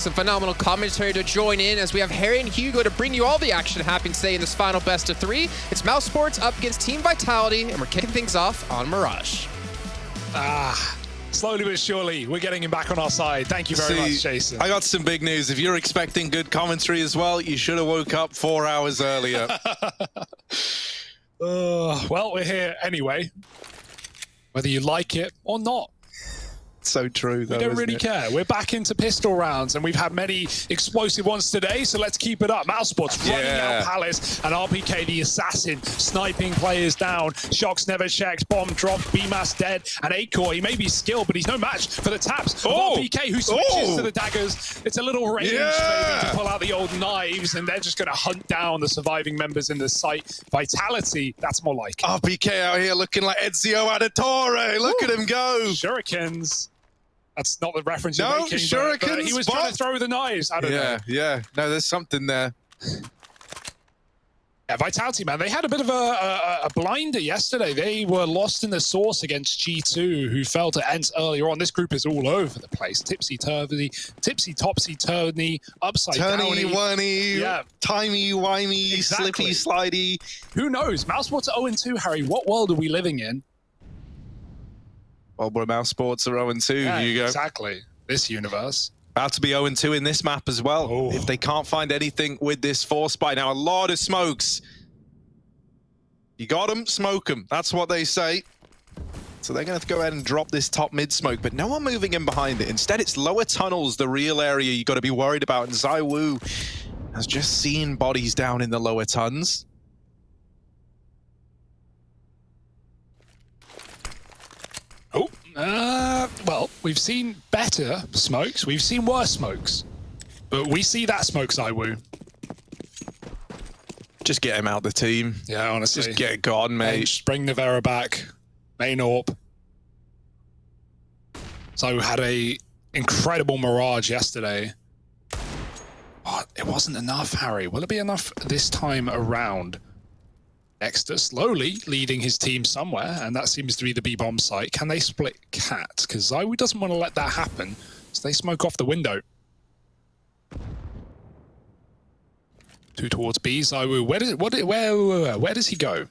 Some phenomenal commentary to join in as we have Harry and Hugo to bring you all the action happening today in this final best of 3. It's mousesports up against Team Vitality, and we're kicking things off on Mirage. Slowly but surely, we're getting him back on our side. Thank you very much, Jason. I got some big news. If you're expecting good commentary as well, you should have woke up 4 hours earlier. Well, we're here anyway, whether you like it or not. So true, though. We don't really care. We're back into pistol rounds, and we've had many explosive ones today, so let's keep it up. mousesports running out Palace, and RPK, the assassin, sniping players down. Shox never checks, bomb dropped, BMAS dead, and Acor, he may be skilled, but he's no match for the taps of RPK, who switches to the daggers. It's a little range, maybe, to pull out the old knives, and they're just going to hunt down the surviving members in the site. Vitality, that's more like it. RPK out here looking like Ezio Auditore. Look at him go. Shurikens. That's not the reference you're making. Shurikens, but he was trying to throw the knives. I don't know. Yeah. No, there's something there. Yeah, Vitality, man, they had a bit of a blinder yesterday. They were lost in the source against G2, who fell to ends earlier on. This group is all over the place. Tipsy-turvy, topsy-turvy, upside-downy. Turny-wurny, timey-wimey, slippy-slidey. Who knows? mousesports are 0-2, Harry. What world are we living in? Well, we're mousesports are 0-2, Yeah, Hugo. exactly. This universe. About to be 0-2 in this map as well. If they can't find anything with this force by now, a lot of smokes. You got them, smoke them. That's what they say. So they're going to go ahead and drop this top mid smoke, but no one moving in behind it. Instead, it's lower tunnels, the real area you got to be worried about. And ZywOo has just seen bodies down in the lower tons. Well, we've seen better smokes, we've seen worse smokes, but we see that smoke, ZywOo. Just get him out the team. Yeah, honestly. Just get gone, mate. Just bring Navera back. Main AWP. ZywOo had a incredible Mirage yesterday. But it wasn't enough, Harry. Will it be enough this time around? Dexter slowly leading his team somewhere, and that seems to be the B-bomb site. Can they split Cat? Because ZywOo doesn't want to let that happen, so they smoke off the window. 2 towards B. ZywOo, where does he go?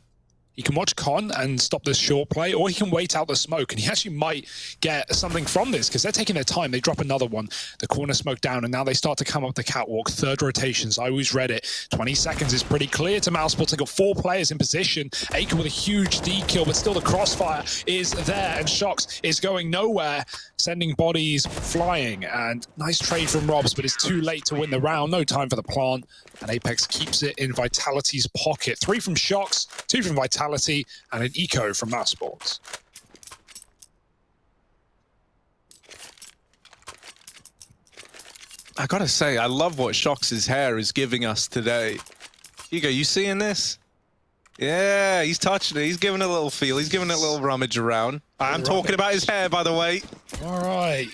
He can watch Con and stop this short play, or he can wait out the smoke, and he actually might get something from this, because they're taking their time. They drop another one. The corner smoke down, and now they start to come up the catwalk. 3rd rotation. I always read it. 20 seconds is pretty clear to mousesports. They got 4 players in position. Acor with a huge D kill, but still the crossfire is there, and Shox is going nowhere, sending bodies flying. And nice trade from Robs, but it's too late to win the round. No time for the plant. And Apex keeps it in Vitality's pocket. 3 from Shox, 2 from Vitality, and an eco from mousesports. I gotta say, I love what Shox's hair is giving us today. Hugo, you seeing this? Yeah, he's touching it. He's giving it a little feel. He's giving it a little rummage around. I'm talking about his hair, by the way. All right.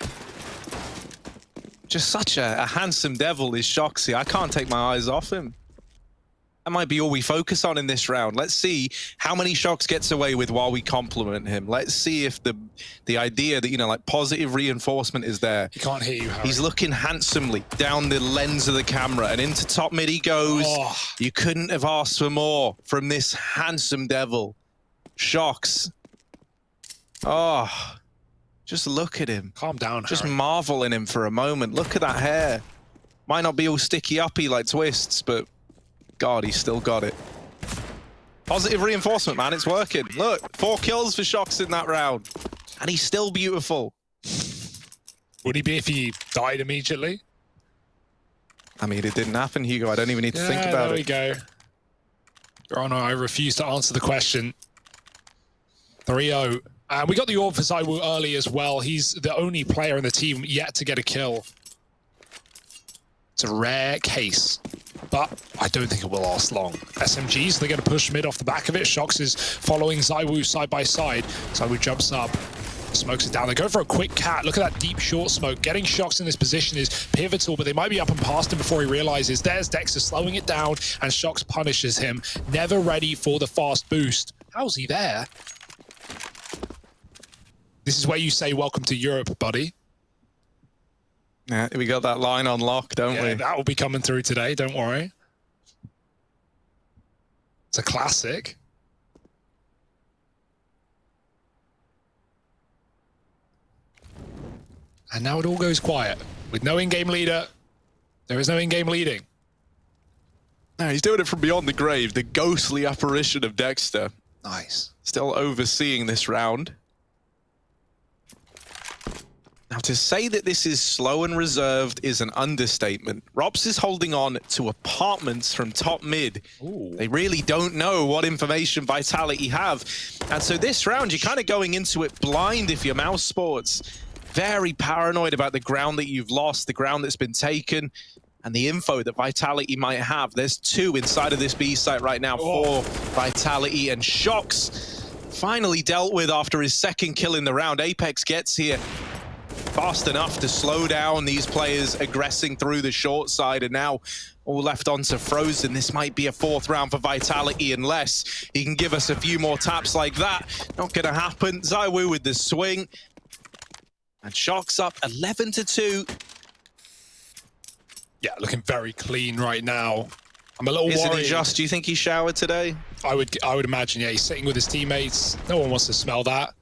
Just such a handsome devil is Shoxy. I can't take my eyes off him. That might be all we focus on in this round. Let's see how many Shox gets away with while we compliment him. Let's see if the idea that, you know, like positive reinforcement is there. He can't hear you, Harry. He's looking handsomely down the lens of the camera, and into top mid he goes. You couldn't have asked for more from this handsome devil. Shox. Just look at him. Calm down, Just Harry. marvel in him for a moment. Look at that hair. Might not be all sticky-uppy like Twists, but God, he's still got it. Positive reinforcement, man. It's working. Look, 4 kills for Shox in that round. And he's still beautiful. Would he be if he died immediately? I mean, it didn't happen, Hugo. I don't even need to think about it. There we go. Your Honor, I refuse to answer the question. 3-0. We got the orb for ZywOo early as well. He's the only player in the team yet to get a kill. It's a rare case, but I don't think it will last long. SMGs, they're going to push mid off the back of it. Shox is following ZywOo side by side. ZywOo jumps up, smokes it down. They go for a quick cat. Look at that deep short smoke. Getting Shox in this position is pivotal, but they might be up and past him before he realizes. There's Dexter slowing it down, and Shox punishes him. Never ready for the fast boost. How's he there? This is where you say, welcome to Europe, buddy. Yeah, we got that line on lock, don't we? That will be coming through today, don't worry. It's a classic. And now it all goes quiet. With no in-game leader, there is no in-game leading. No, he's doing it from beyond the grave, the ghostly apparition of Dexter. Nice. Still overseeing this round. Now, to say that this is slow and reserved is an understatement. Robs is holding on to apartments from top mid. Ooh. They really don't know what information Vitality have. And so this round, you're kind of going into it blind if you're mousesports. Very paranoid about the ground that you've lost, the ground that's been taken, and the info that Vitality might have. There's 2 inside of this B site right now for Vitality, and Shox finally dealt with after his 2nd kill in the round. Apex gets here fast enough to slow down these players aggressing through the short side, and now all left onto Frozen. This might be a 4th round for Vitality unless he can give us a few more taps like that. Not gonna happen. ZywOo with the swing. And Shox up 11-2. Yeah, looking very clean right now. I'm a little worried. Isn't he just? Do you think he showered today? I would imagine, yeah. He's sitting with his teammates. No one wants to smell that.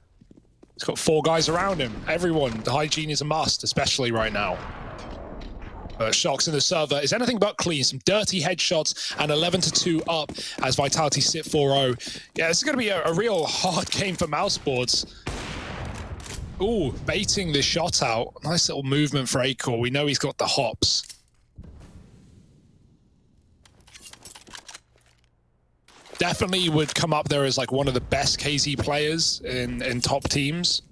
He's got 4 guys around him. Everyone, the hygiene is a must, especially right now. Shox in the server is anything but clean. Some dirty headshots and 11-2 up as Vitality sit 4-0. Yeah, this is going to be a real hard game for mousesports. Ooh, baiting the shot out. Nice little movement for Acor. We know he's got the hops. Definitely would come up there as like one of the best KZ players in top teams.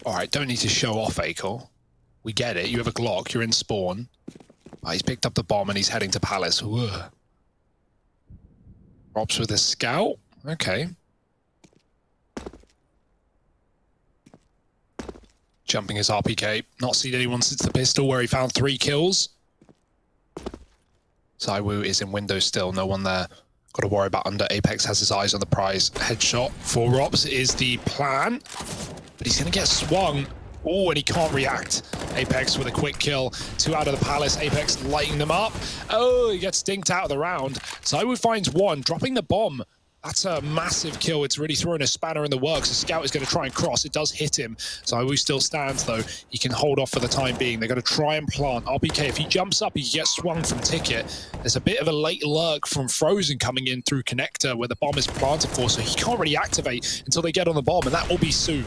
All right, don't need to show off, Acor. We get it. You have a Glock. You're in spawn. He's picked up the bomb and he's heading to Palace. Robs with a scout. Okay. Jumping his RPK. Not seen anyone since the pistol where he found 3 kills. ZywOo is in window still, no one there. Got to worry about under. Apex has his eyes on the prize. Headshot for Robs is the plan, but he's going to get swung. Oh, and he can't react. Apex with a quick kill. 2 out of the Palace. Apex lighting them up. Oh, he gets dinked out of the round. ZywOo finds 1, dropping the bomb. That's a massive kill. It's really throwing a spanner in the works. The scout is going to try and cross. It does hit him. ZywOo still stands, though. He can hold off for the time being. They're going to try and plant. RPK, if he jumps up, he gets swung from Ticket. There's a bit of a late lurk from Frozen coming in through Connector where the bomb is planted for, so he can't really activate until they get on the bomb, and that will be soon.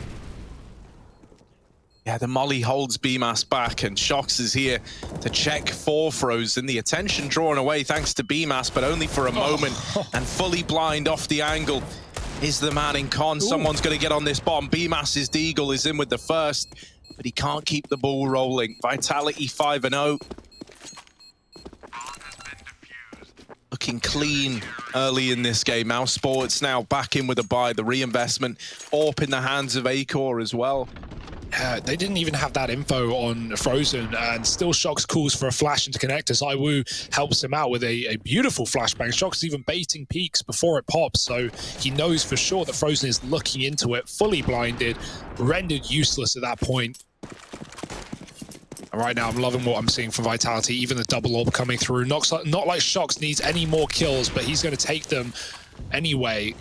Yeah, the molly holds BMAS back, and Shox is here to check for Frozen. The attention drawn away thanks to BMAS, but only for a moment, and fully blind off the angle is the man in con. Ooh. Someone's going to get on this bomb. BMAS's Deagle is in with the first, but he can't keep the ball rolling. Vitality 5-0. Looking clean early in this game. mousesports now back in with a buy. The reinvestment AWP in the hands of Acor as well. They didn't even have that info on Frozen, and still Shox calls for a flash into Connector. ZywOo helps him out with a beautiful flashbang. Shox is even baiting peaks before it pops, so he knows for sure that Frozen is looking into it, fully blinded, rendered useless at that point. And right now, I'm loving what I'm seeing from Vitality, even the double orb coming through. Not like Shox needs any more kills, but he's going to take them anyway.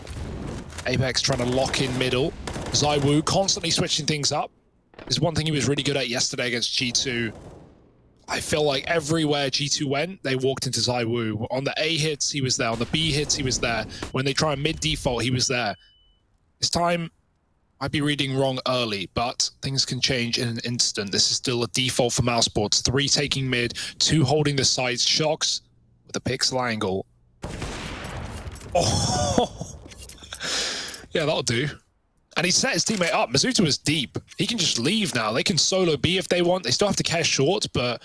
Apex trying to lock in middle. ZywOo constantly switching things up. Is one thing he was really good at yesterday against G2. I feel like everywhere G2 went, they walked into ZywOo. On the A hits, he was there. On the B hits, he was there. When they try and mid-default, he was there. This time, I'd be reading wrong early, but things can change in an instant. This is still a default for mousesports. 3 taking mid, 2 holding the sides. Shox with a pixel angle. Oh, yeah, that'll do. And he set his teammate up. Mizuta was deep. He can just leave now. They can solo B if they want. They still have to care short, but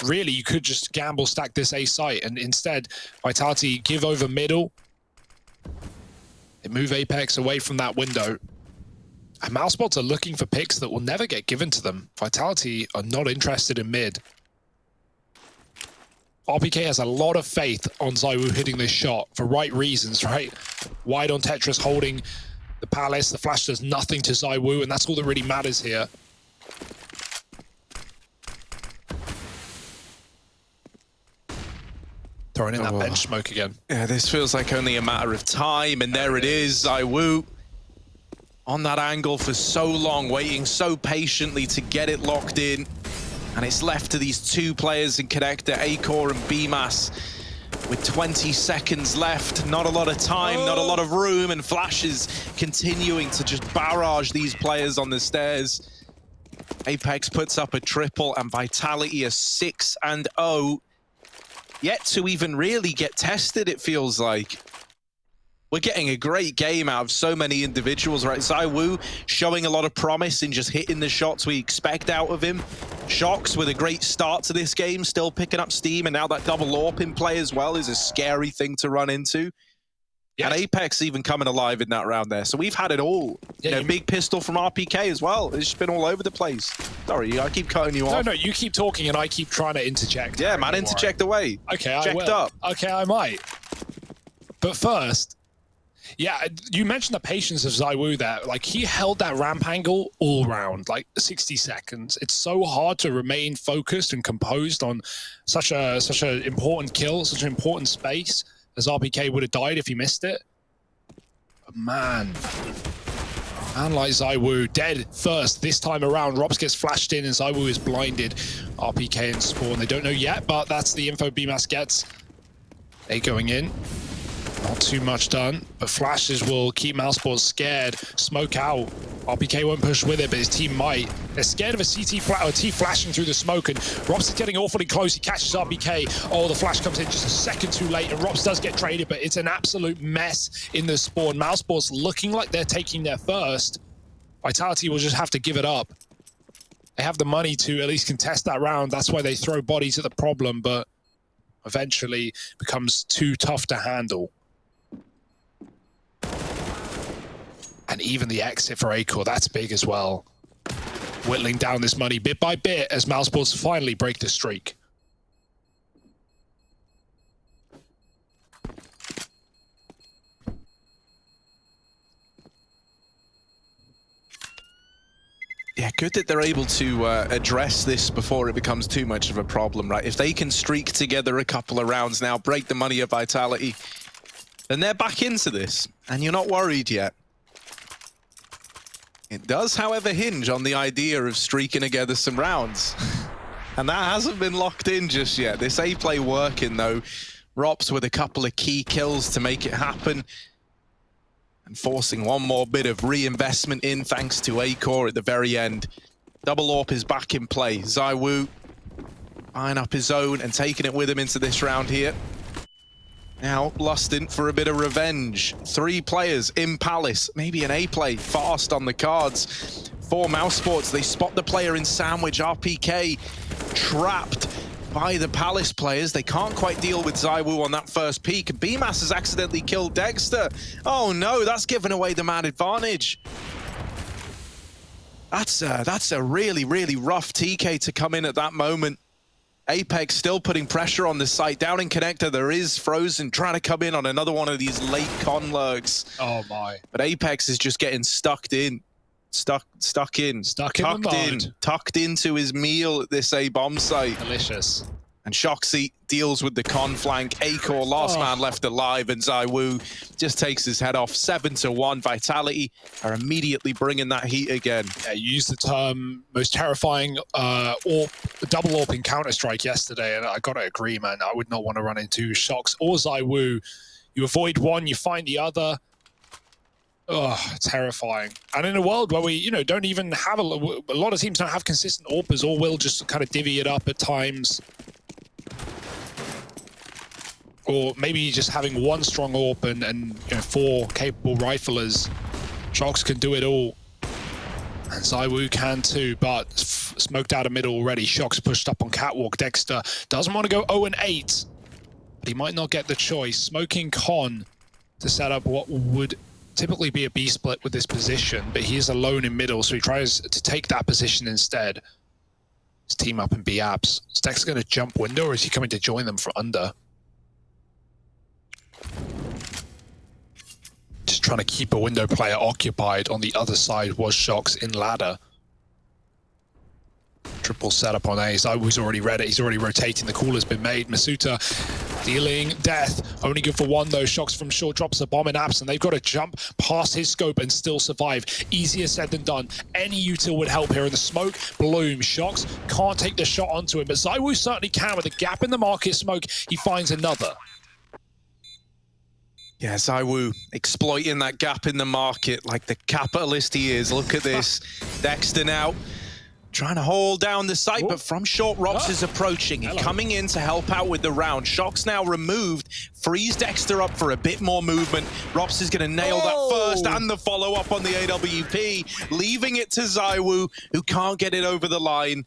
really, you could just gamble stack this A site, and instead, Vitality give over middle. They move Apex away from that window. And mousesports are looking for picks that will never get given to them. Vitality are not interested in mid. RPK has a lot of faith on ZywOo hitting this shot for right reasons, right? Wide on Tetris holding the Palace. The flash does nothing to ZywOo, and that's all that really matters here. Throwing in that bench smoke again. Yeah, this feels like only a matter of time, and there it is. ZywOo on that angle for so long, waiting so patiently to get it locked in. And it's left to these two players in connector, Acor and BMAS, with 20 seconds left. Not a lot of time, not a lot of room, and Flashes continuing to just barrage these players on the stairs. Apex puts up a triple, and Vitality a 6-0. Yet to even really get tested, it feels like. We're getting a great game out of so many individuals, right? ZywOo showing a lot of promise in just hitting the shots we expect out of him. Shox with a great start to this game, still picking up steam, and now that double AWP in play as well is a scary thing to run into. Yes. And Apex even coming alive in that round there. So we've had it all. Yeah, big pistol from RPK as well. It's just been all over the place. Sorry, I keep cutting you off. No, you keep talking and I keep trying to interject. Yeah, man, interject away. Okay, I will. Up. Okay, I might. But first, yeah, you mentioned the patience of ZywOo there. Like, he held that ramp angle all round, like 60 seconds. It's so hard to remain focused and composed on such an important kill, such an important space, as RPK would have died if he missed it. But man like ZywOo, dead first this time around. Robs gets flashed in and ZywOo is blinded. RPK and Spawn, they don't know yet, but that's the info BMAS gets. They going in. Not too much done, but Flashes will keep mousesports scared. Smoke out. RPK won't push with it, but his team might. They're scared of a CT or T flashing through the smoke, and Robs is getting awfully close. He catches RPK. Oh, the flash comes in just a second too late, and Robs does get traded, but it's an absolute mess in the spawn. mousesports looking like they're taking their first. Vitality will just have to give it up. They have the money to at least contest that round. That's why they throw bodies at the problem, but eventually becomes too tough to handle. And even the exit for Acor, that's big as well. Whittling down this money bit by bit as mousesports finally break the streak. Yeah, good that they're able to address this before it becomes too much of a problem, right? If they can streak together a couple of rounds now, break the money of Vitality, then they're back into this, and you're not worried yet. It does, however, hinge on the idea of streaking together some rounds. And that hasn't been locked in just yet. This A-play working, though. Rops with a couple of key kills to make it happen. And forcing one more bit of reinvestment in, thanks to Acor at the very end. Double AWP is back in play. ZywOo eyeing up his own and taking it with him into this round here. Now, lusting for a bit of revenge. 3 players in Palace, maybe an A-play fast on the cards. For mousesports, they spot the player in Sandwich. RPK trapped by the Palace players. They can't quite deal with ZywOo on that first peek. BMAS has accidentally killed Dexter. Oh no, that's given away the man advantage. That's a really, really rough TK to come in at that moment. Apex still putting pressure on the site. Down in connector, there is Frozen trying to come in on another one of these late con lurks. Oh my. But Apex is just getting tucked in, tucked into his meal at this A-bomb site. Delicious. And Shoxy deals with the con flank. Acor, last man left alive, and ZywOo just takes his head off. 7-1. Vitality are immediately bringing that heat again. Yeah, you used the term most terrifying AWP, double AWP in Counter-Strike yesterday, and I gotta agree, man. I would not want to run into Shox or ZywOo. You avoid one, you find the other. Oh, terrifying. And in a world where we, don't even have a lot of teams don't have consistent AWPers, or will just kind of divvy it up at times. Or maybe just having one strong AWP and 4 capable riflers. Shox can do it all. And ZywOo can too, but smoked out of middle already. Shox pushed up on Catwalk. Dexter doesn't want to go 0-8, but he might not get the choice. Smoking Con to set up what would typically be a B split with this position, but he is alone in middle, so he tries to take that position instead. His team up in B apps. Is Dexter going to jump window, or is he coming to join them from under? Just trying to keep a window player occupied. On the other side was Shox in ladder. Triple setup on A. Zywoo's already read it. He's already rotating. The call has been made. Masuta dealing death. Only good for one, though. Shocks from short, drops the bomb in apps, and they've got to jump past his scope and still survive. Easier said than done. Any util would help here in the smoke. Bloom. Shocks can't take the shot onto him, but Zywoo certainly can. With a gap in the market smoke, he finds another. Yeah, Zywoo exploiting that gap in the market like the capitalist he is. Look at this. Dexter now trying to hold down the site, but from short, Rops is approaching and coming in to help out with the round. Shock's now removed, frees Dexter up for a bit more movement. Rops is going to nail that first and the follow-up on the AWP, leaving it to Zywoo, who can't get it over the line.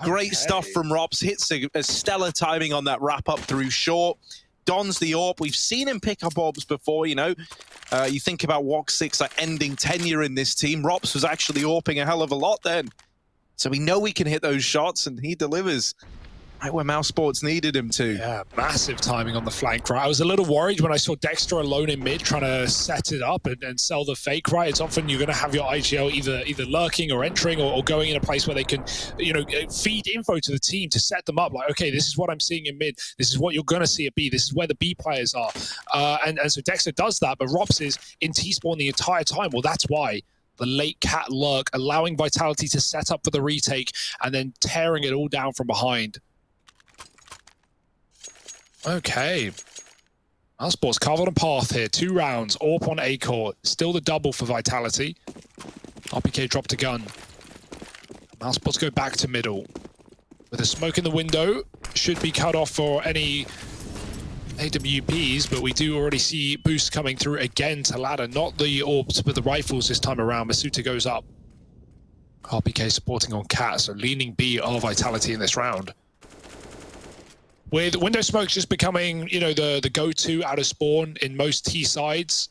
Great stuff from Rops, hits a stellar timing on that wrap-up through short. Dons the AWP. We've seen him pick up AWPs before, you know. You think about Wok6 like ending tenure in this team. Rops was actually AWPing a hell of a lot then. So we know he can hit those shots, and he delivers right where mousesports needed him to. Yeah, massive timing on the flank, right? I was a little worried when I saw Dexter alone in mid trying to set it up and sell the fake, right? It's often you're going to have your IGL either lurking or entering or going in a place where they can, you know, feed info to the team to set them up. Like, okay, this is what I'm seeing in mid. This is what you're going to see at B. This is where the B players are. And so Dexter does that, but Rops is in T-spawn the entire time. Well, that's why. The late cat lurk, allowing Vitality to set up for the retake and then tearing it all down from behind. Okay. mousesports covered a path here. 2 rounds. AWP on A core. Still the double for Vitality. RPK dropped a gun. mousesports go back to middle. With a smoke in the window. Should be cut off for any AWPs, but we do already see boosts coming through again to ladder. Not the AWPs, but the rifles this time around. Masuta goes up. RPK supporting on Cat, so leaning B are Vitality in this round. With window smokes just becoming, you know, the go-to out of spawn in most T sides,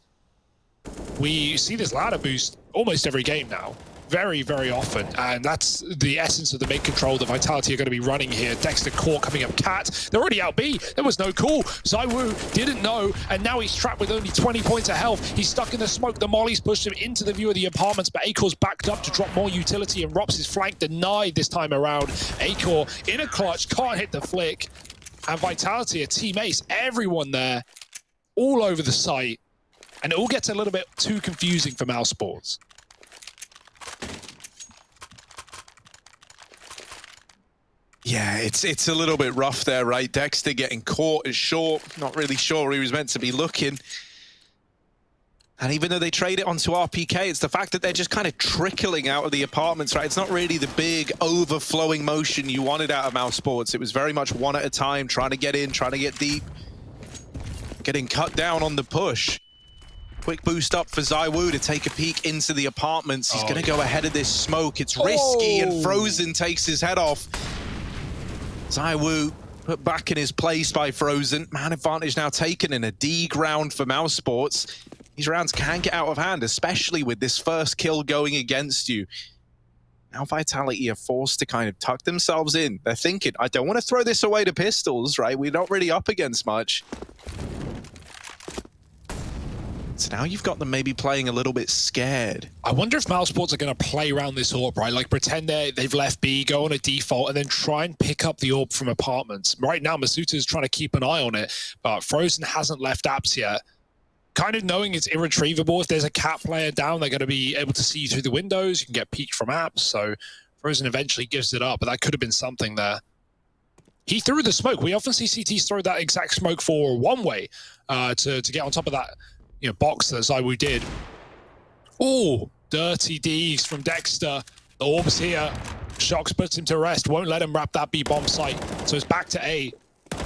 we see this ladder boost almost every game now. Very, very often, and that's the essence of the mid control that Vitality are going to be running here. Dexter caught coming up Cat. They're already out B. There was no call. Zywoo didn't know, and now he's trapped with only 20 points of health. He's stuck in the smoke. The mollies pushed him into the view of the apartments, but Acor's backed up to drop more utility, and Rops' flank denied this time around. Acor in a clutch, can't hit the flick, and Vitality, a team ace, everyone there, all over the site, and it all gets a little bit too confusing for mousesports. Yeah, it's a little bit rough there, right? Dexter getting caught as short. Not really sure where he was meant to be looking. And even though they trade it onto RPK, it's the fact that they're just kind of trickling out of the apartments, right? It's not really the big overflowing motion you wanted out of mousesports. It was very much one at a time, trying to get in, trying to get deep. Getting cut down on the push. Quick boost up for Zywoo to take a peek into the apartments. He's going to go ahead of this smoke. It's risky, and Frozen takes his head off. Zywoo put back in his place by Frozen. Man advantage now taken in a D round for mousesports. These rounds can get out of hand, especially with this first kill going against you. Now Vitality are forced to kind of tuck themselves in. They're thinking, I don't want to throw this away to pistols, right? We're not really up against much. So now you've got them maybe playing a little bit scared. I wonder if mousesports are going to play around this AWP, right? Like pretend they've left B, go on a default, and then try and pick up the AWP from apartments. Right now, Masuta is trying to keep an eye on it, but Frozen hasn't left apps yet. Kind of knowing it's irretrievable. If there's a cat player down, they're going to be able to see you through the windows. You can get peeked from apps, so Frozen eventually gives it up, but that could have been something there. He threw the smoke. We often see CTs throw that exact smoke for one way to get on top of that, you know, box that Zywoo did. Oh, dirty D's from Dexter. The AWP's here. Shocks puts him to rest. Won't let him wrap that B bomb site. So it's back to A.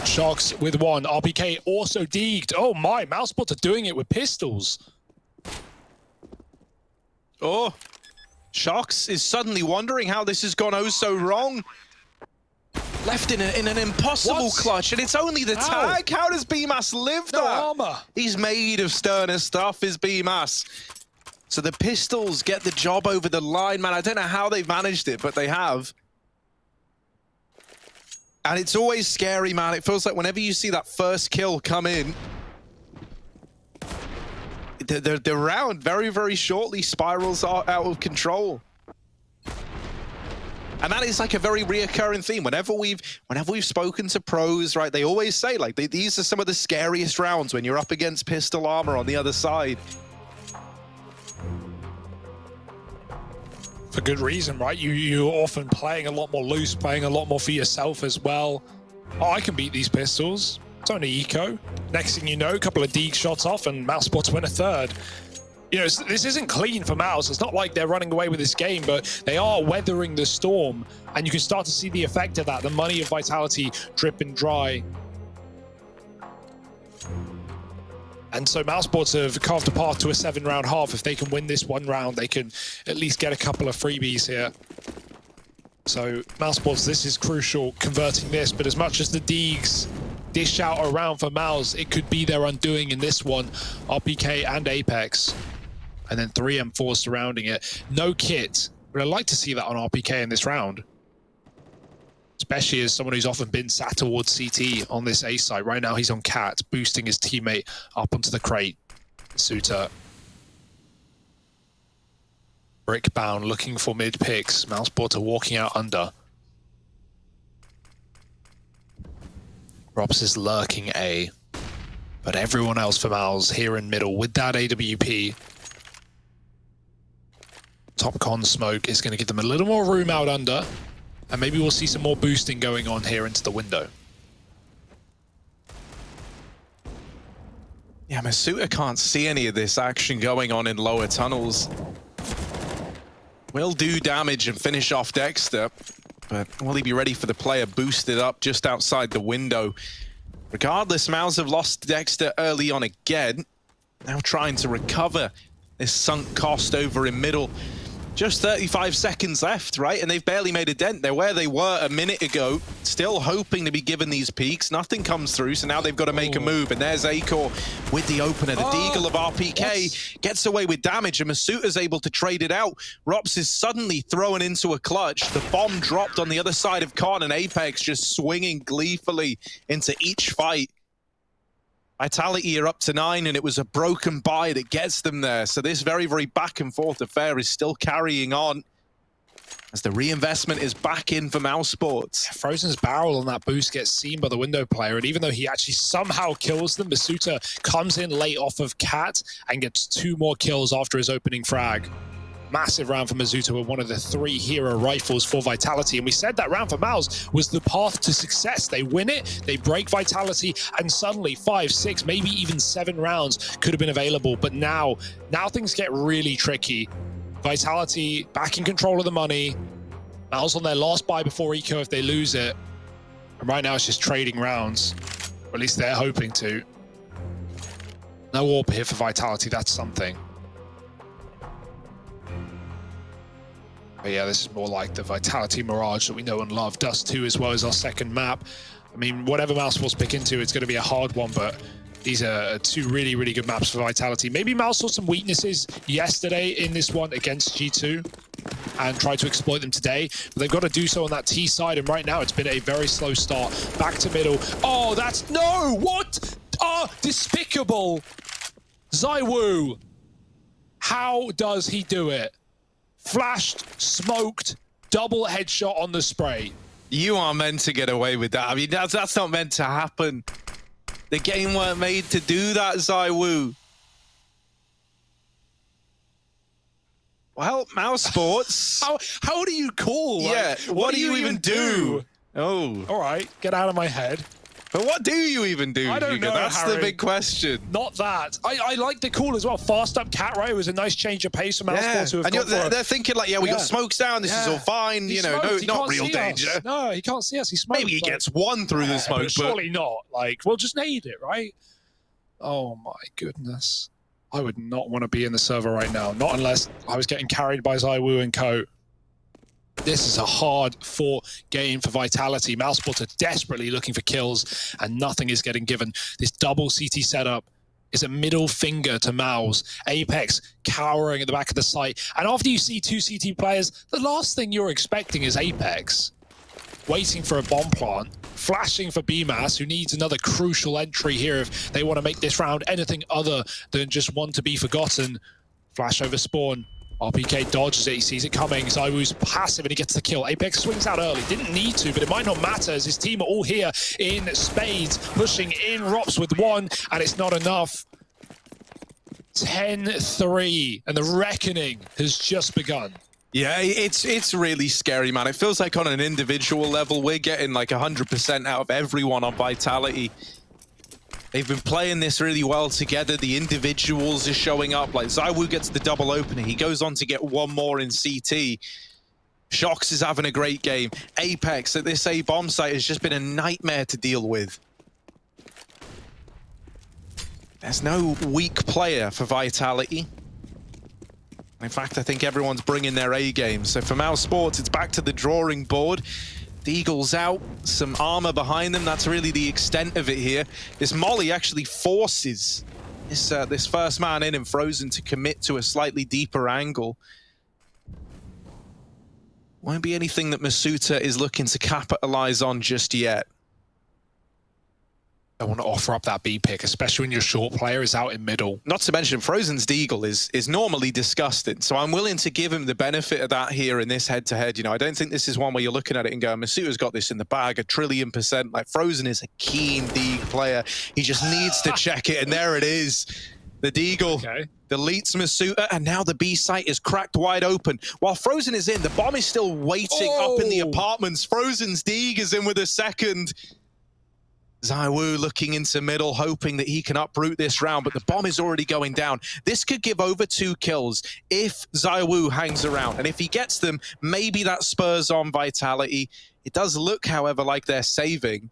Shocks with 1. RPK also deeged. Oh my, mousesports are doing it with pistols. Oh, Shocks is suddenly wondering how this has gone oh so wrong. Left in an impossible clutch, and it's only the tag. How does BMAS live that? Armor. He's made of sterner stuff, is BMAS. So the pistols get the job over the line, man. I don't know how they've managed it, but they have. And it's always scary, man. It feels like whenever you see that first kill come in, the round very, very shortly spirals out of control. And that is like a very reoccurring theme. Whenever we've spoken to pros, right, they always say like these are some of the scariest rounds when you're up against pistol armor on the other side. For good reason, right? You're often playing a lot more loose, playing a lot more for yourself as well. Oh, I can beat these pistols. It's only eco. Next thing you know, a couple of Deeg shots off and mousesports win a third. You know, this isn't clean for Mouse. It's not like they're running away with this game, but they are weathering the storm, and you can start to see the effect of that. The money of Vitality drip and dry. And so mousesports have carved a path to a 7-round half. If they can win this one round, they can at least get a couple of freebies here. So mousesports, this is crucial, converting this. But as much as the Deegs dish out around for Mouse, it could be their undoing in this one. RPK and Apex. And then 3 M4 surrounding it. No kit, but I'd like to see that on RPK in this round. Especially as someone who's often been sat towards CT on this A site. Right now he's on Cat, boosting his teammate up onto the crate. Suitor. Brickbound looking for mid picks. mousesports are walking out under. Robs is lurking A. But everyone else for Mouse here in middle with that AWP. Top con smoke is going to give them a little more room out under. And maybe we'll see some more boosting going on here into the window. Yeah, Masuta can't see any of this action going on in lower tunnels. Will do damage and finish off Dexter, but will he be ready for the player boosted up just outside the window? Regardless, Mouse have lost Dexter early on again. Now trying to recover this sunk cost over in middle. Just 35 seconds left, right? And they've barely made a dent. They're where they were a minute ago, still hoping to be given these peaks. Nothing comes through, so now they've got to make a move. And there's Acor with the opener. The Deagle of RPK gets away with damage, and Masuta's able to trade it out. Rops is suddenly thrown into a clutch. The bomb dropped on the other side of Con, and Apex just swinging gleefully into each fight. Vitality are up to 9, and it was a broken buy that gets them there. So this very, very back and forth affair is still carrying on as the reinvestment is back in for mousesports. Frozen's barrel on that boost gets seen by the window player, and even though he actually somehow kills them, Masuta comes in late off of Cat and gets 2 more kills after his opening frag. Massive round for Masuta with one of the 3 hero rifles for Vitality. And we said that round for Mouse was the path to success. They win it, they break Vitality, and suddenly 5, 6, maybe even 7 rounds could have been available. But now things get really tricky. Vitality back in control of the money. Mouse on their last buy before eco if they lose it. And right now it's just trading rounds. Or at least they're hoping to. No AWP here for Vitality, that's something. But yeah, this is more like the Vitality Mirage that we know and love. Dust 2 as well as our second map. I mean, whatever mousesports pick into, it's going to be a hard one, but these are 2 really, really good maps for Vitality. Maybe Mouse saw some weaknesses yesterday in this one against G2 and tried to exploit them today, but they've got to do so on that T side, and right now it's been a very slow start. Back to middle. Oh, that's... No! What? Oh, despicable! ZywOo! How does he do it? Flashed, smoked, double headshot on the spray. You are meant to get away with that. I mean, that's not meant to happen. The game weren't made to do that, ZywOo. Well, mousesports. How do you call? Yeah, like, what do you even do? Oh. All right, get out of my head. But what do you even do, I don't Hugo? know, That's Harry. the big question. Not that. I like the call as well. Fast up Cat, right? It was a nice change of pace for mousesports who have gone for they're thinking like, yeah, we got smokes down. This is all fine. You know, not real danger. No, he can't see us. He smokes. Maybe he gets 1 through the smoke, but surely not. Like, we'll just nade it, right? Oh my goodness. I would not want to be in the server right now. Not unless I was getting carried by ZywOo and co. This is a hard-fought game for Vitality. mousesports are desperately looking for kills, and nothing is getting given. This double CT setup is a middle finger to Mouse. Apex cowering at the back of the site. And after you see 2 CT players, the last thing you're expecting is Apex waiting for a bomb plant, flashing for BMAS, who needs another crucial entry here if they want to make this round anything other than just one to be forgotten. Flash over spawn. RPK dodges it, he sees it coming. ZywOo's passive and he gets the kill. Apex swings out early, didn't need to, but it might not matter as his team are all here in spades, pushing in Rops with one, and it's not enough. 10-3, and the reckoning has just begun. Yeah, it's really scary, man. It feels like on an individual level, we're getting like 100% out of everyone on Vitality. They've been playing this really well together. The individuals are showing up. Like ZywOo gets the double opening. He goes on to get one more in CT. Shox is having a great game. Apex at this A bomb site has just been a nightmare to deal with. There's no weak player for Vitality. In fact, I think everyone's bringing their A game. So for mousesports, it's back to the drawing board. Deagle's out, some armor behind them. That's really the extent of it here. This molly actually forces this first man in and Frozen to commit to a slightly deeper angle. Won't be anything that Masuta is looking to capitalize on just yet. I want to offer up that B pick, especially when your short player is out in middle. Not to mention, Frozen's Deagle is normally disgusting, so I'm willing to give him the benefit of that here in this head-to-head. You know, I don't think this is one where you're looking at it and going, Masuta's got this in the bag, 1,000,000,000%. Like, Frozen is a keen Deagle player. He just needs to check it, and there it is. The Deagle deletes Masuta, and now the B site is cracked wide open. While Frozen is in, the bomb is still waiting up in the apartments. Frozen's Deag is in with a second. ZywOo looking into middle, hoping that he can uproot this round, but the bomb is already going down. This could give over 2 kills if ZywOo hangs around, and if he gets them, maybe that spurs on Vitality. It does look, however, like they're saving.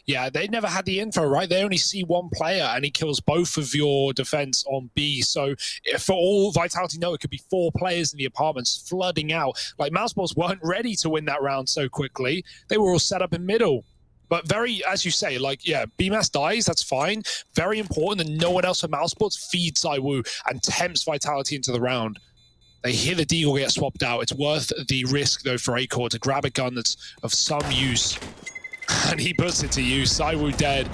Yeah, they never had the info, right? They only see one player, and he kills both of your defense on B. So for all Vitality know, it could be 4 players in the apartments flooding out. Like, mousesports weren't ready to win that round so quickly. They were all set up in middle. But very, as you say, like, yeah, BMAS dies, that's fine. Very important that no one else from mousesports feeds ZywOo and tempts Vitality into the round. They hear the Deagle get swapped out. It's worth the risk, though, for Acor to grab a gun that's of some use. And he puts it to use. ZywOo dead.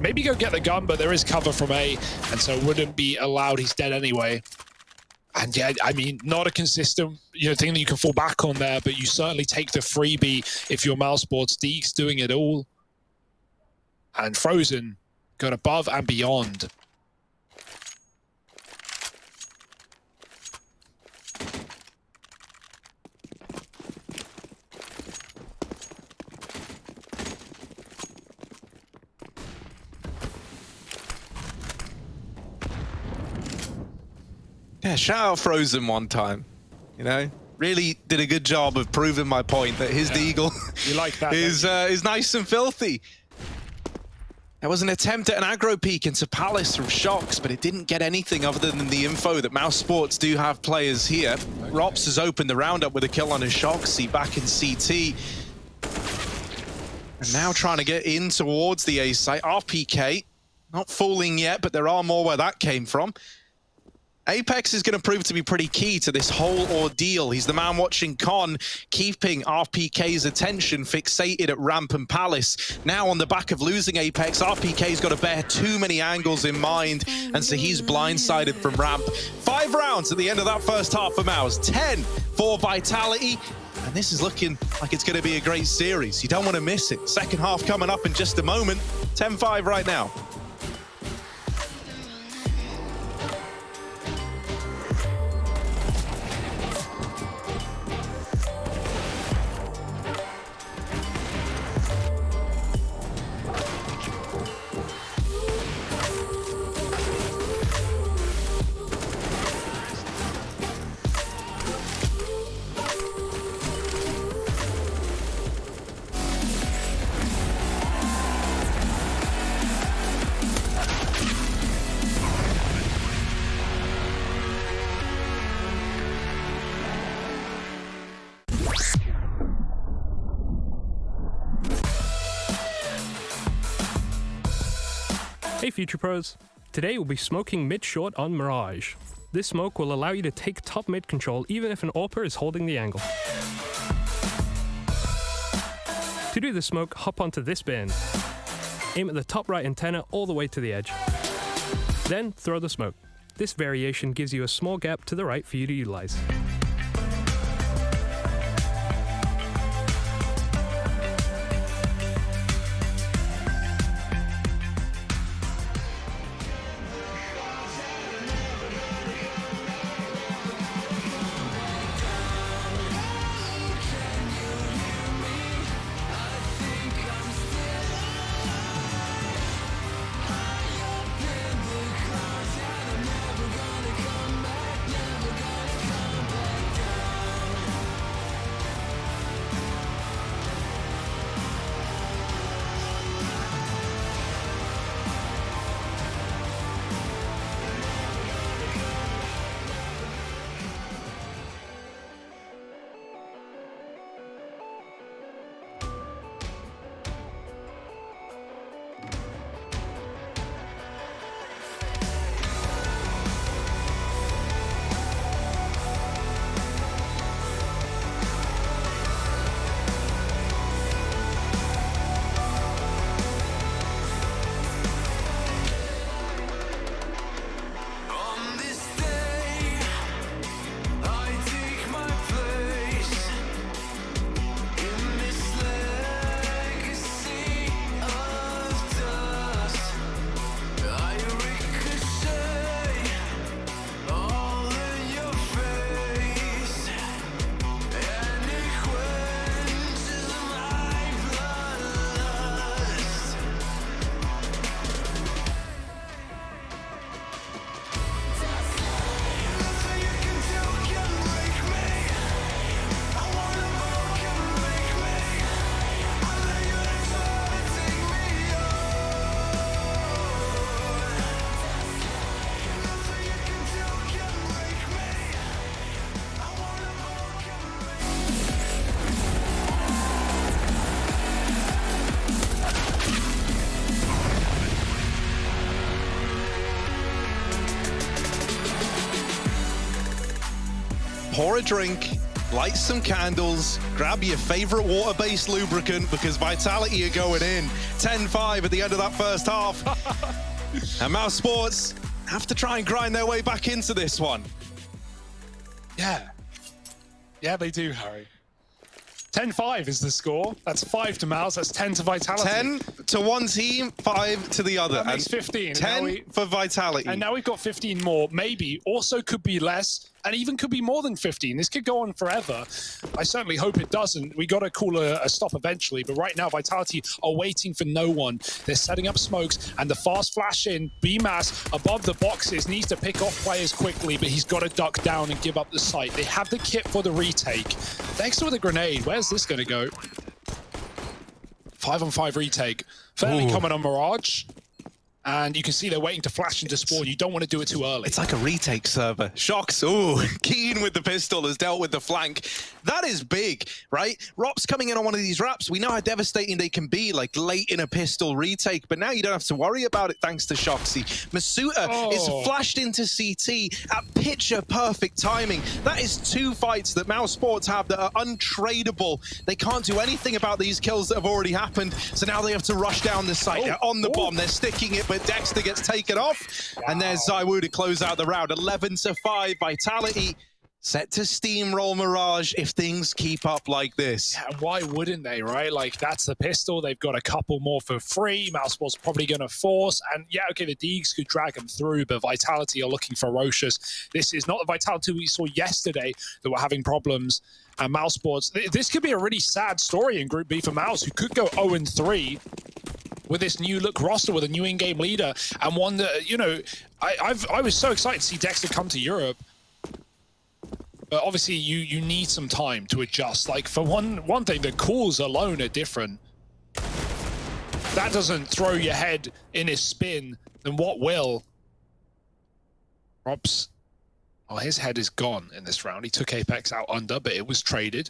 Maybe go get the gun, but there is cover from A, and so wouldn't be allowed. He's dead anyway. And yeah, I mean, not a consistent thing that you can fall back on there, but you certainly take the freebie if you're mousesports. Deag's doing it all. And Frozen got above and beyond. Yeah, shout out Frozen one time. You know, really did a good job of proving my point that his Deagle you like that, is nice and filthy. There was an attempt at an aggro peek into Palace from Shox, but it didn't get anything other than the info that mousesports do have players here. Rops has opened the round up with a kill on his Shoxy back in CT. And now trying to get in towards the A site. RPK, not fooling yet, but there are more where that came from. Apex is going to prove to be pretty key to this whole ordeal. He's the man watching Con, keeping RPK's attention fixated at Ramp and Palace. Now on the back of losing Apex, RPK's got to bear too many angles in mind, and so he's blindsided from Ramp. 5 rounds at the end of that first half for Mouse, 10 for Vitality, and this is looking like it's going to be a great series. You don't want to miss it. Second half coming up in just a moment. 10-5 right now. Hey Future Pros! Today we'll be smoking mid-short on Mirage. This smoke will allow you to take top mid control even if an AWPer is holding the angle. To do the smoke, hop onto this bin. Aim at the top right antenna all the way to the edge. Then throw the smoke. This variation gives you a small gap to the right for you to utilize. Pour a drink, light some candles, grab your favorite water-based lubricant because Vitality are going in. 10-5 at the end of that first half. And mousesports have to try and grind their way back into this one. Yeah. Yeah, they do, Harry. 10-5 is the score. That's 5 to Mouse. That's 10 to Vitality. 10 to one team, 5 to the other. That makes 15. 10 for Vitality. And now we've got 15 more. Maybe. Also could be less. And even could be more than 15. This could go on forever. I certainly hope it doesn't. We got to call a stop eventually. But right now, Vitality are waiting for no one. They're setting up smokes. And the fast flash in, BMAS above the boxes needs to pick off players quickly. But he's got to duck down and give up the site. They have the kit for the retake. Next with a grenade. Where's this going to go? 5-on-5 retake. Fairly coming on Mirage. And you can see they're waiting to flash into spawn. You don't want to do it too early. It's like a retake server. Shocks, ooh, keen with the pistol, has dealt with the flank. That is big, right? Rop's coming in on one of these wraps. We know how devastating they can be, like late in a pistol retake, but now you don't have to worry about it thanks to Shoxy. Masuta is flashed into CT at picture-perfect timing. That is 2 fights that mousesports have that are untradeable. They can't do anything about these kills that have already happened, so now they have to rush down the site. They're on the bomb, they're sticking it, but Dexter gets taken off, and there's ZywOo to close out the round. 11-5, Vitality set to steamroll Mirage if things keep up like this. Yeah, why wouldn't they, right? Like, that's the pistol. They've got a couple more for free. mousesports probably going to force. And yeah, okay, the Deegs could drag them through, but Vitality are looking ferocious. This is not the Vitality we saw yesterday that were having problems. And mousesports, this could be a really sad story in Group B for Mouse, who could go 0-3 with this new look roster, with a new in-game leader, and one that, you know, I was so excited to see Dexter come to Europe. But obviously, you need some time to adjust. Like, for one thing, the calls alone are different. That doesn't throw your head in a spin, then what will? Rob's, oh, his head is gone in this round. He took Apex out under, but it was traded.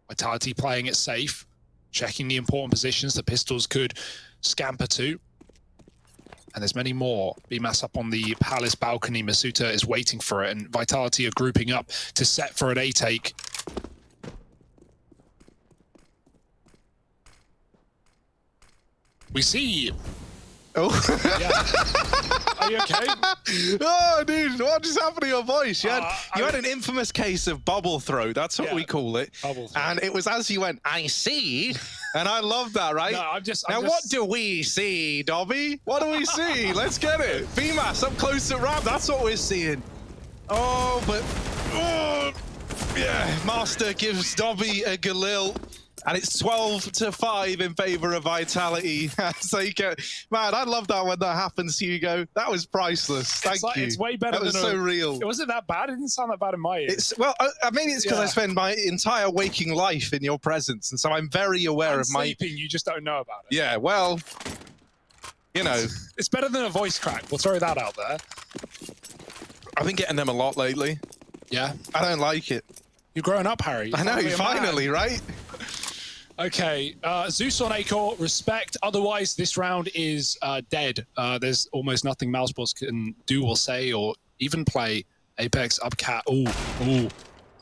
Vitality playing it safe, checking the important positions the pistols could scamper to. And there's many more. BMAS up on the Palace balcony. Masuta is waiting for it, and Vitality are grouping up to set for an A-take. We see. Oh. Yeah. Are you okay? Oh, dude, what just happened to your voice? You had an infamous case of bubble throat. That's what we call it. Bubble throat. And it was as you went, I see. And I love that, right? No, Now, what do we see, Dobby? What do we see? Let's get it. BMAS up close to ramp. That's what we're seeing. Oh, but... Oh, yeah, Master gives Dobby a Galil. And it's 12-5 in favor of Vitality. So you get, man, I love that when that happens, Hugo. That was priceless. Thank you. It's way better that than was so real. It wasn't that bad. It didn't sound that bad in my ears. Well, maybe it's because I spend my entire waking life in your presence, and so I'm very aware of my sleeping. You just don't know about it. Yeah, well, you know, it's better than a voice crack. We'll throw that out there. I've been getting them a lot lately. Yeah, I don't like it. You're growing up, Harry. I know, finally, right? Okay, Zeus on Acor, respect. Otherwise, this round is dead. There's almost nothing mousesports can do or say or even play. Apex, Upcat. Ooh,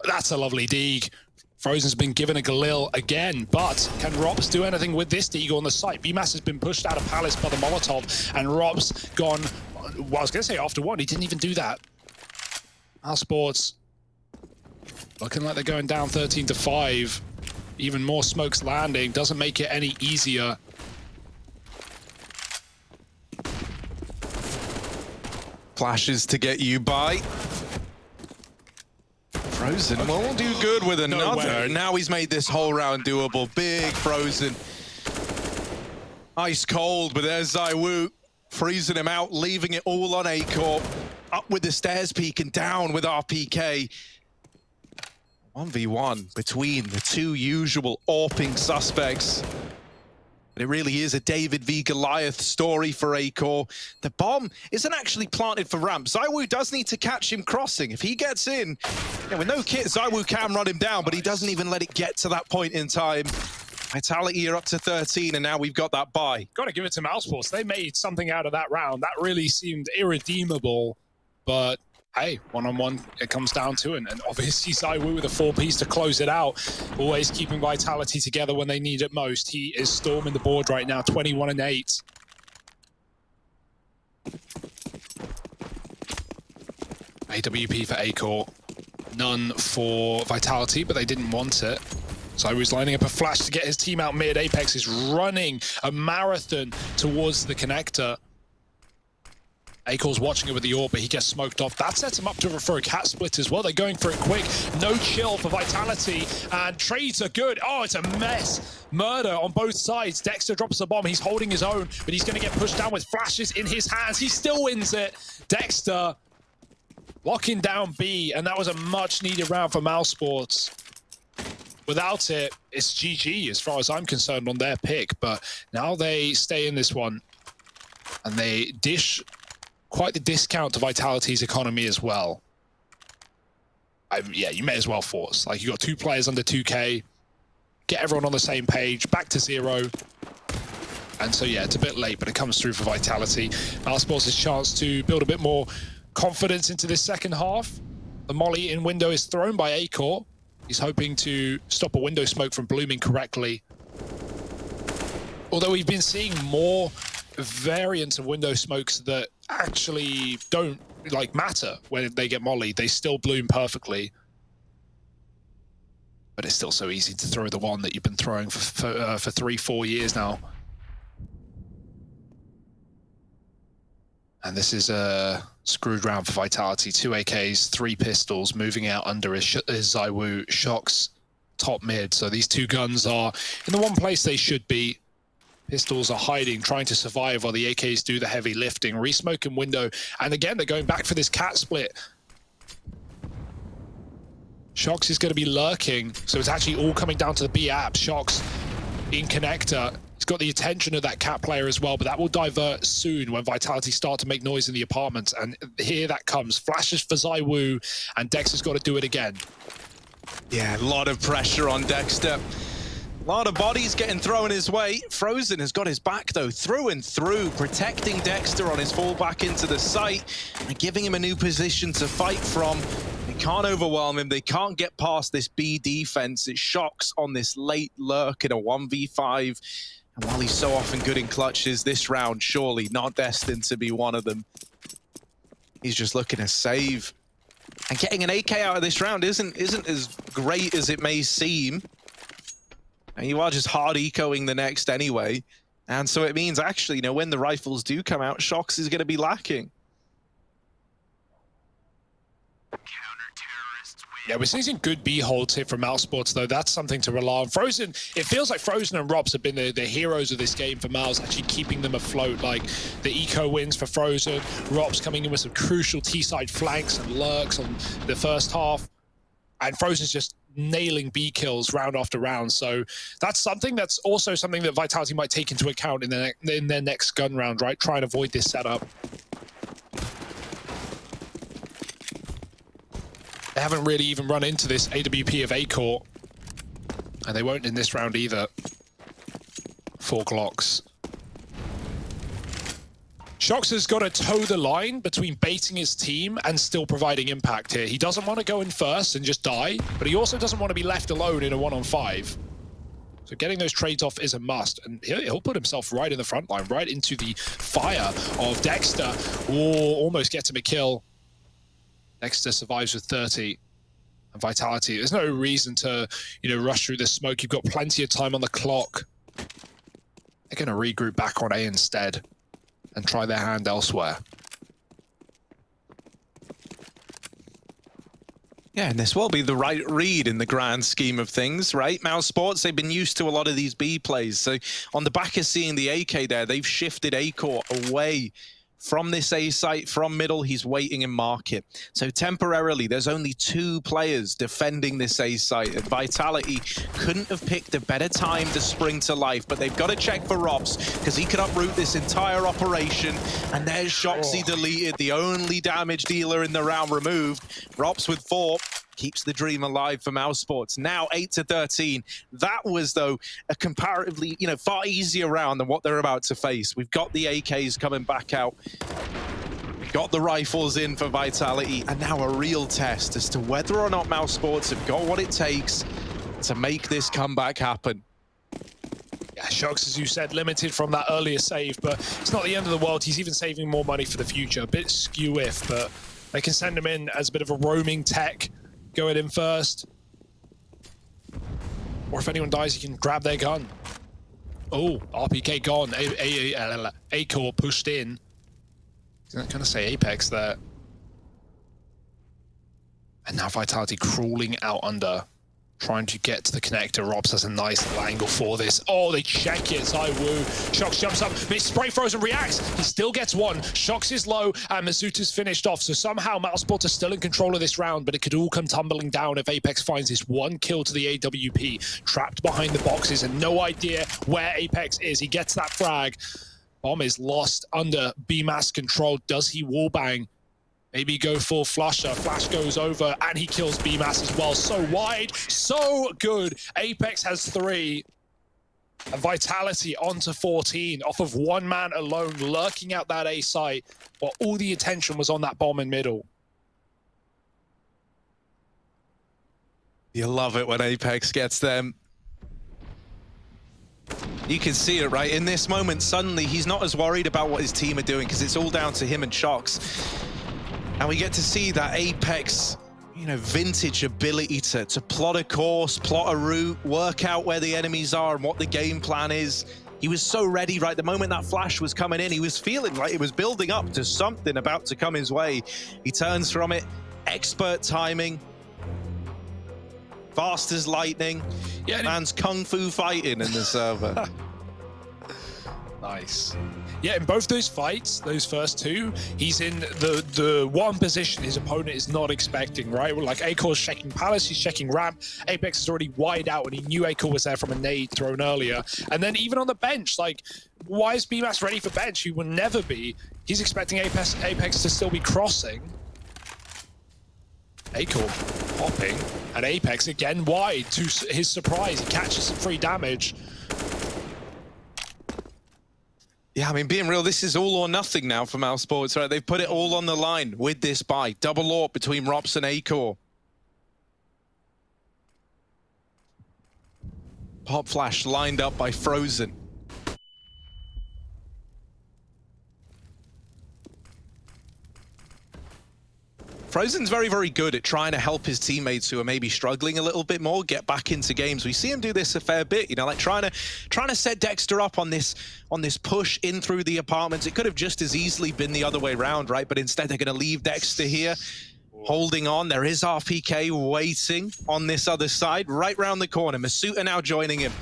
that's a lovely Deeg. Frozen's been given a Galil again, but can Rops do anything with this Deagle on the site? BMAS has been pushed out of Palace by the Molotov, and Rops gone, well, I was going to say after one, he didn't even do that. mousesports looking like they're going down 13-5. Even more smokes landing, doesn't make it any easier. Flashes to get you by. Frozen won't do good with another. Now he's made this whole round doable. Big Frozen. Ice cold, but there's ZywOo freezing him out, leaving it all on Acor. Up with the stairs peak and down with RPK. 1v1 between the two usual AWPing suspects. But it really is a David v Goliath story for Acor. The bomb isn't actually planted for ramp. ZywOo does need to catch him crossing. If he gets in, with no kit, ZywOo can run him down, but he doesn't even let it get to that point in time. Vitality are up to 13, and now we've got that buy. Got to give it to mousesports. They made something out of that round. That really seemed irredeemable, but hey, one-on-one, it comes down to it. And obviously ZywOo with a 4-piece to close it out, always keeping Vitality together when they need it most. He is storming the board right now, 21-8. AWP for Acor, none for Vitality, but they didn't want it. ZywOo's lining up a flash to get his team out mid. Apex is running a marathon towards the connector. Acor's watching it with the AWP, but he gets smoked off. That sets him up for a cat split as well. They're going for it quick. No chill for Vitality, and trades are good. Oh, it's a mess. Murder on both sides. Dexter drops the bomb. He's holding his own, but he's going to get pushed down with flashes in his hands. He still wins it. Dexter locking down B, and that was a much-needed round for mousesports. Without it, it's GG as far as I'm concerned on their pick, but now they stay in this one, and they dish quite the discount to Vitality's economy as well. Yeah, you may as well force. Like, you got 2 players under 2K, get everyone on the same page, back to 0. And so, yeah, it's a bit late, but it comes through for Vitality. mousesports' chance to build a bit more confidence into this second half. The molly in window is thrown by Acor. He's hoping to stop a window smoke from blooming correctly. Although we've been seeing more variants of window smokes that actually don't matter when they get molly. They still bloom perfectly, but it's still so easy to throw the one that you've been throwing for 3-4 years now. And this is a screwed round for Vitality. 2 AKs, 3 pistols, moving out under is ZywOo. Shox top mid. So these 2 guns are in the one place they should be. Pistols are hiding, trying to survive while the AKs do the heavy lifting. Resmoke in window. And again, they're going back for this cat split. Shox is going to be lurking. So it's actually all coming down to the B app. Shox in connector. He's got the attention of that cat player as well, but that will divert soon when Vitality start to make noise in the apartments. And here that comes. Flashes for ZywOo, and Dexter's got to do it again. Yeah, a lot of pressure on Dexter. A lot of bodies getting thrown his way. Frozen has got his back, though, through and through, protecting Dexter on his fall back into the site and giving him a new position to fight from. They can't overwhelm him. They can't get past this B defense. It Shox on this late lurk in a 1v5. And while he's so often good in clutches, this round surely not destined to be one of them. He's just looking to save. And getting an AK out of this round isn't as great as it may seem. And you are just hard ecoing the next anyway. And so it means actually, you know, when the rifles do come out, Shox is going to be lacking. Yeah, we're seeing some good B holds here from mousesports, though. That's something to rely on. Frozen, it feels like Frozen and Robs have been the heroes of this game for Mouse, actually keeping them afloat. Like the eco wins for Frozen, Robs coming in with some crucial T-side flanks and lurks on the first half, and Frozen's just nailing B kills round after round. So that's something that's also something that Vitality might take into account in their next gun round, right? Try and avoid this setup. They haven't really even run into this AWP of A-Core. And they won't in this round either. 4 Glocks. Shox has got to toe the line between baiting his team and still providing impact here. He doesn't want to go in first and just die, but he also doesn't want to be left alone in a 1-on-5. So getting those trades off is a must, and he'll put himself right in the front line, right into the fire of Dexter. Oh, almost gets him a kill. Dexter survives with 30 and Vitality. There's no reason to, you know, rush through the smoke. You've got plenty of time on the clock. They're going to regroup back on A instead and try their hand elsewhere. Yeah, and this will be the right read in the grand scheme of things, right? mousesports, they've been used to a lot of these B plays. So on the back of seeing the AK there, they've shifted A-Core away from this A site, from middle. He's waiting in market. So temporarily, there's only 2 players defending this A site. And Vitality couldn't have picked a better time to spring to life, but they've got to check for Robs because he could uproot this entire operation. And there's Shoxy deleted, the only damage dealer in the round removed. Robs with 4. Keeps the dream alive for mousesports. Now 8-13. That was, though, a comparatively, you know, far easier round than what they're about to face. We've got the AKs coming back out. Got the rifles in for Vitality, and now a real test as to whether or not mousesports have got what it takes to make this comeback happen. Yeah, Shox, as you said, limited from that earlier save, but it's not the end of the world. He's even saving more money for the future. A bit skew-if, but they can send him in as a bit of a roaming tech. Going in first. Or if anyone dies, he can grab their gun. Oh, RPK gone. A-Core pushed in. I was going to say Apex there. And now Vitality crawling out under. Trying to get to the connector. Robs has a nice little angle for this. Oh, they check it. Zywoo. Shox jumps up. But Spray Frozen reacts. He still gets one. Shox is low, and Mazuta's finished off. So somehow mousesports are still in control of this round, but it could all come tumbling down if Apex finds this one kill to the AWP. Trapped behind the boxes and no idea where Apex is. He gets that frag. Bomb is lost under BMAS control. Does he wallbang? Maybe go full flusher. Flash goes over, and he kills BMAS as well. So wide, so good. Apex has 3. And Vitality onto 14, off of 1 man alone, lurking out that A site, while all the attention was on that bomb in middle. You love it when Apex gets them. You can see it, right? In this moment, suddenly, he's not as worried about what his team are doing, because it's all down to him and Shox. And we get to see that Apex, you know, vintage ability to plot a course, plot a route, work out where the enemies are and what the game plan is. He was so ready, right? The moment that flash was coming in, he was feeling like it was building up to something about to come his way. He turns from it, expert timing, fast as lightning. Yeah, man's kung fu fighting in the server. Nice. Yeah, in both those fights, those first 2, he's in the one position his opponent is not expecting, right? Like A-Core's checking Palace, he's checking ramp. Apex is already wide out, and he knew A-Core was there from a nade thrown earlier. And then even on the bench, like, why is BMAS ready for bench? He will never be. He's expecting Apex to still be crossing. A-Core popping, and Apex again wide to his surprise. He catches some free damage. Yeah, I mean, being real, this is all or nothing now for mousesports, right? They've put it all on the line with this buy. Double AWP between Robs and A-Core. Pop flash lined up by Frozen. Frozen's very, very good at trying to help his teammates who are maybe struggling a little bit more get back into games. We see him do this a fair bit, you know, like trying to set Dexter up on this push in through the apartments. It could have just as easily been the other way around, right? But instead they're going to leave Dexter here, holding on. There is RPK waiting on this other side, right round the corner. Masuta now joining him.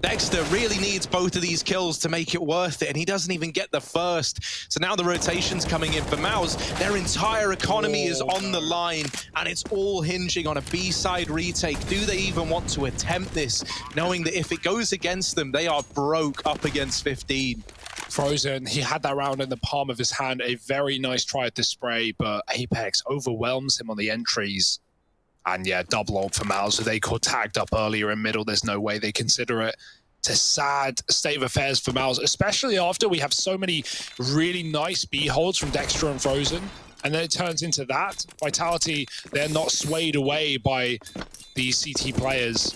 Dexter really needs both of these kills to make it worth it, and he doesn't even get the first. So now the rotation's coming in for Mouse. Their entire economy is on the line, and it's all hinging on a B-side retake. Do they even want to attempt this, knowing that if it goes against them, they are broke up against 15? Frozen, he had that round in the palm of his hand. A very nice try at the spray, but Apex overwhelms him on the entries. And yeah, double ult for Mouse. They got tagged up earlier in middle. There's no way they consider it. It's a sad state of affairs for Mouse, especially after we have so many really nice B holds from Dexter and Frozen. And then it turns into that. Vitality, they're not swayed away by these CT players.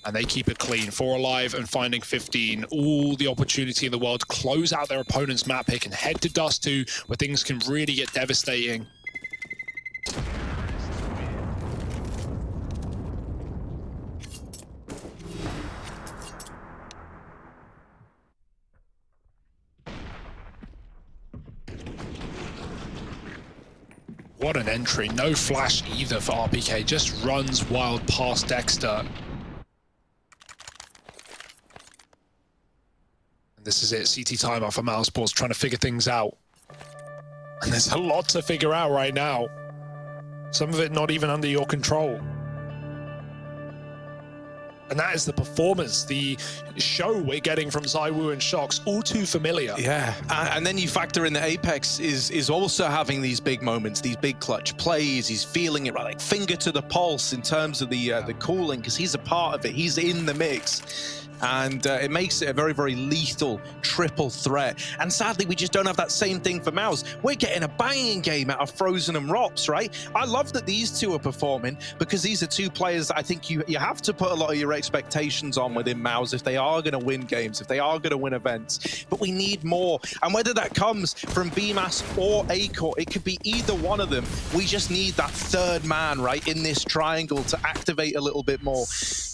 And they keep it clean. 4 alive and finding 15. All the opportunity in the world to close out their opponent's map pick and head to Dust 2, where things can really get devastating. What an entry. No flash either for RPK. Just runs wild past Dexter. And this is it. CT timeout for mousesports, trying to figure things out. And there's a lot to figure out right now. Some of it not even under your control. And that is the performance, the show we're getting from ZywOo and Shox, all too familiar. Yeah, and then you factor in that Apex is also having these big moments, these big clutch plays. He's feeling it right, like finger to the pulse in terms of the cooling, because he's a part of it. He's in the mix. And it makes it a very, very lethal triple threat. And sadly, we just don't have that same thing for Mouse. We're getting a banging game out of Frozen and Rops, right? I love that these two are performing, because these are two players that I think you have to put a lot of your expectations on within Mouse if they are going to win games, if they are going to win events. But we need more. And whether that comes from BMAS or A-Core, it could be either one of them. We just need that third man, right, in this triangle to activate a little bit more.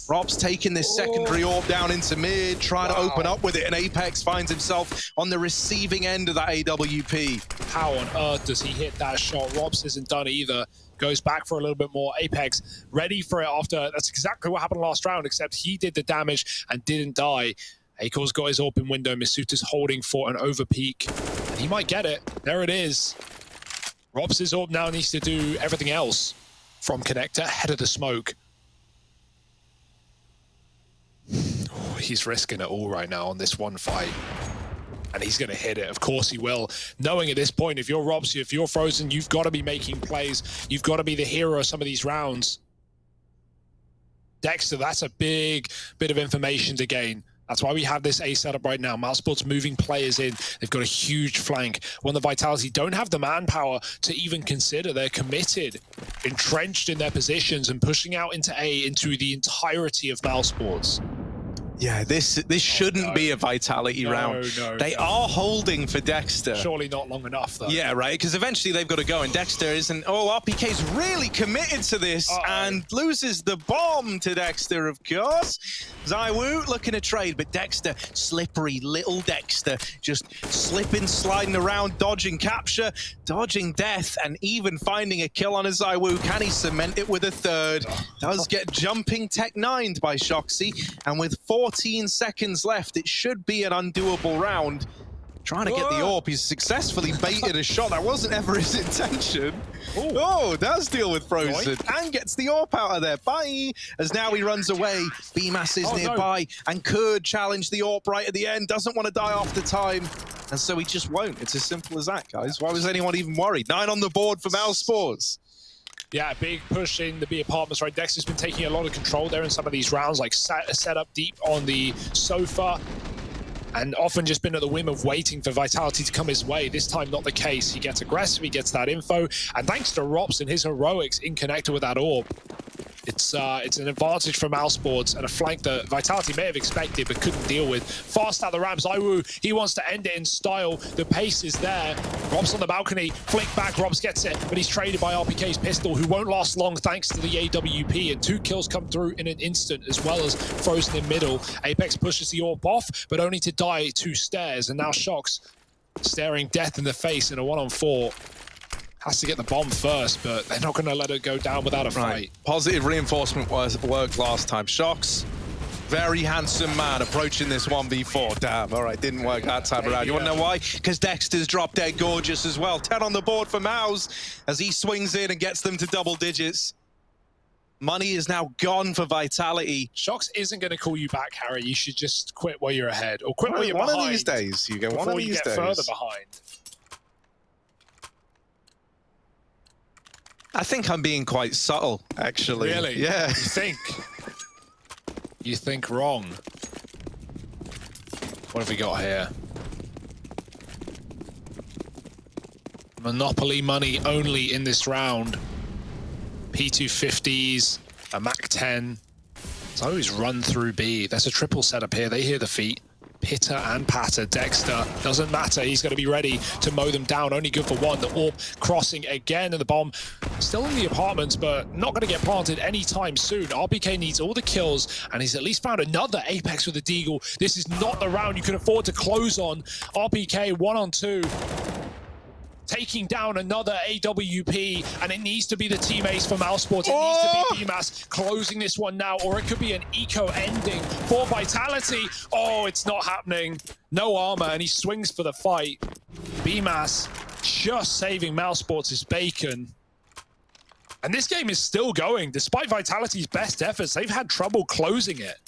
Rob's taking this secondary AWP down into mid, trying to open up with it, and Apex finds himself on the receiving end of that AWP. How on earth does he hit that shot? Robs isn't done either. Goes back for a little bit more. Apex ready for it after. That's exactly what happened last round, except he did the damage and didn't die. Acor's got his open window. Masuta's holding for an overpeak. And he might get it. There it is. Robs' AWP now needs to do everything else from connector, head of the smoke. He's risking it all right now on this one fight. And he's going to hit it. Of course he will. Knowing at this point, if you're Robs, if you're Frozen, you've got to be making plays. You've got to be the hero of some of these rounds. Dexter, that's a big bit of information to gain. That's why we have this A setup right now. mousesports moving players in. They've got a huge flank. When the Vitality don't have the manpower to even consider, they're committed, entrenched in their positions and pushing out into A into the entirety of mousesports. Yeah, this shouldn't be a Vitality round. They are holding for Dexter. Surely not long enough, though. Yeah, right, because eventually they've got to go, and Dexter isn't... Oh, RPK's really committed to this and loses the bomb to Dexter, of course. ZywOo looking to trade, but Dexter, slippery little Dexter, just slipping, sliding around, dodging capture, dodging death, and even finding a kill on a ZywOo. Can he cement it with a third? Does get jumping tech 9'd by Shoxy, and with 14 seconds left, it should be an undoable round. Trying to get the AWP, he's successfully baited a shot. That wasn't ever his intention. Oh, does deal with Frozen and gets the AWP out of there. Bye! As now he runs away. BMAS is nearby and could challenge the AWP right at the end. Doesn't want to die after time. And so he just won't. It's as simple as that, guys. Why was anyone even worried? 9 on the board for mousesports. Yeah, big push in the B apartments, right? Dexter's been taking a lot of control there in some of these rounds, like set up deep on the sofa, and often just been at the whim of waiting for Vitality to come his way. This time, not the case. He gets aggressive, he gets that info, and thanks to Rops and his heroics in connector with that AWP, It's an advantage for mousesports and a flank that Vitality may have expected but couldn't deal with. Fast out the ramps, Iwu, he wants to end it in style. The pace is there. Rob's on the balcony, flick back, Robs gets it, but he's traded by RPK's pistol, who won't last long thanks to the AWP, and 2 kills come through in an instant, as well as frozen in middle. Apex pushes the AWP off, but only to die 2 stairs, and now Shox staring death in the face in a 1-on-4. Has to get the bomb first, but they're not going to let it go down without a fight. Positive reinforcement worked last time. Shox, very handsome man approaching this 1v4. Damn, all right, didn't work that time around. You want to know why? Because Dexter's drop dead gorgeous as well. 10 on the board for Mouse as he swings in and gets them to double digits. Money is now gone for Vitality. Shox isn't going to call you back, Harry. You should just quit while you're ahead, or quit while you're behind. One of these days, you go. One of these days. Before you get further behind. I think I'm being quite subtle, actually. Really? Yeah. You think? You think wrong. What have we got here? Monopoly money only in this round. P250s, a MAC-10. It's always run through B. There's a triple setup here. They hear the feet. Pitter and patter. Dexter, doesn't matter. He's going to be ready to mow them down. Only good for one. The AWP crossing again, and the bomb still in the apartments, but not going to get planted anytime soon. RPK needs all the kills, and he's at least found another Apex with a deagle. This is not the round you can afford to close on. RPK 1-on-2. Taking down another AWP, and it needs to be the team ace for mousesports. It needs to be BMAS closing this one now, or it could be an eco ending for Vitality. Oh, it's not happening. No armor, and he swings for the fight. BMAS just saving mousesports' bacon. And this game is still going. Despite Vitality's best efforts, they've had trouble closing it.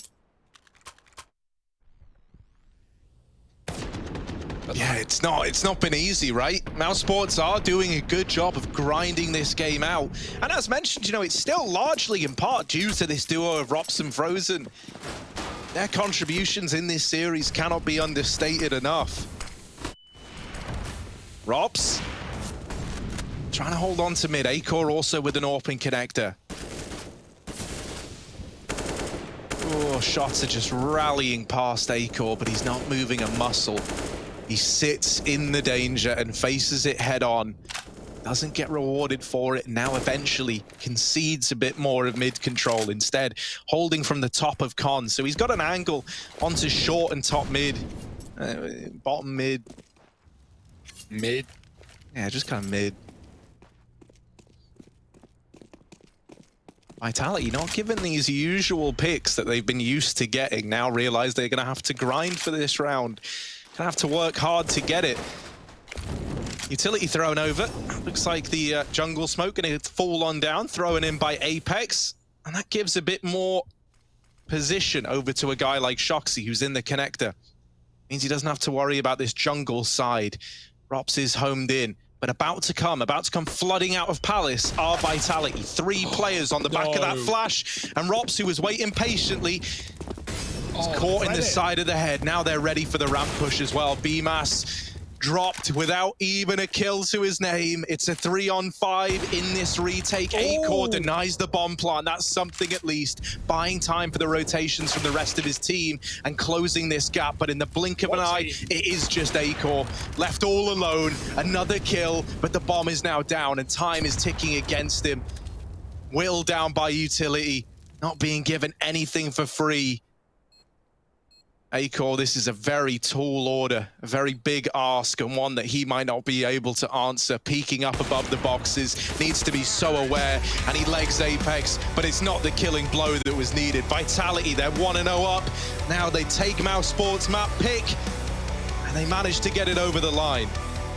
Yeah, it's not been easy, right? mousesports are doing a good job of grinding this game out. And as mentioned, you know, it's still largely in part due to this duo of Rops and Frozen. Their contributions in this series cannot be understated enough. Rops trying to hold on to mid. Acor also with an AWP connector. Oh, shots are just rallying past Acor, but he's not moving a muscle. He sits in the danger and faces it head on. Doesn't get rewarded for it. Now eventually concedes a bit more of mid control, instead holding from the top of Con. So he's got an angle onto short and top mid. Bottom mid. Mid? Yeah, just kind of mid. Vitality not given these usual picks that they've been used to getting. Now realize they're going to have to grind for this round. Gonna have to work hard to get it. Utility thrown over. Looks like the jungle smoke gonna fall on down, thrown in by Apex. And that gives a bit more position over to a guy like Shoxy, who's in the connector. Means he doesn't have to worry about this jungle side. Rops is homed in, but about to come flooding out of Palace are Vitality. 3 players on the back of that flash, and Rops, who was waiting patiently, caught in the side of the head. Now they're ready for the ramp push as well. BMAS dropped without even a kill to his name. It's a 3-on-5 in this retake. Acor denies the bomb plant. That's something at least. Buying time for the rotations from the rest of his team and closing this gap. But in the blink of an eye, it is just Acor. Left all alone. Another kill, but the bomb is now down and time is ticking against him. Whittled down by Utility. Not being given anything for free. Acor, this is a very tall order, a very big ask, and one that he might not be able to answer. Peeking up above the boxes, needs to be so aware, and he legs Apex, but it's not the killing blow that was needed. Vitality, they're 1-0 up. Now they take mousesports map pick, and they manage to get it over the line.